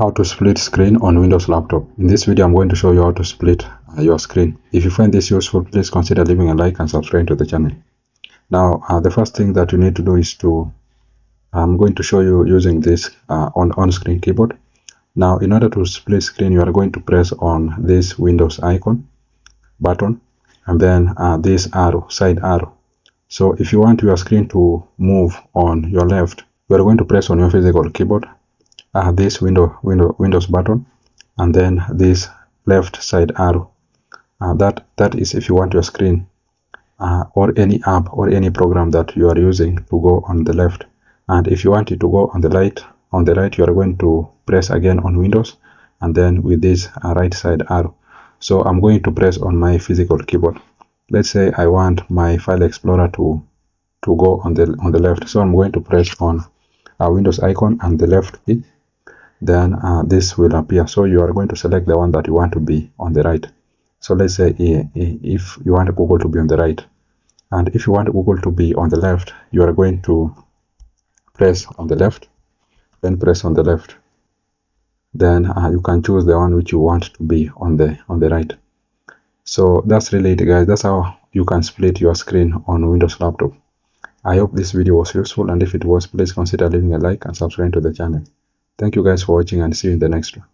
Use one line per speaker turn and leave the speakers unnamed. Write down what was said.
How to split screen on Windows laptop. In this video, I'm going to show you how to split your screen. If you find this useful, please consider leaving a like and subscribe to the channel. Now, the first thing that you need to do is I'm going to show you using this on-screen keyboard. Now, in order to split screen, you are going to press on this Windows icon button and then this arrow, side arrow. So if you want your screen to move on your left, you are going to press on your physical keyboard this Windows button and then this left side arrow. That is if you want your screen or any app or any program that you are using to go on the left, and if you want it to go on the right, you are going to press again on Windows and then with this right side arrow. So I'm going to press on my physical keyboard. Let's say I want my file explorer to go on the left, so I'm going to press on Windows icon and the left key. Then this will appear. So you are going to select the one that you want to be on the right. So let's say if you want Google to be on the right, and if you want Google to be on the left, you are going to press on the left, then press on the left. Then you can choose the one which you want to be on the right. So that's really it, guys. That's how you can split your screen on Windows laptop. I hope this video was useful, and if it was, please consider leaving a like and subscribe to the channel. Thank you guys for watching, and see you in the next one.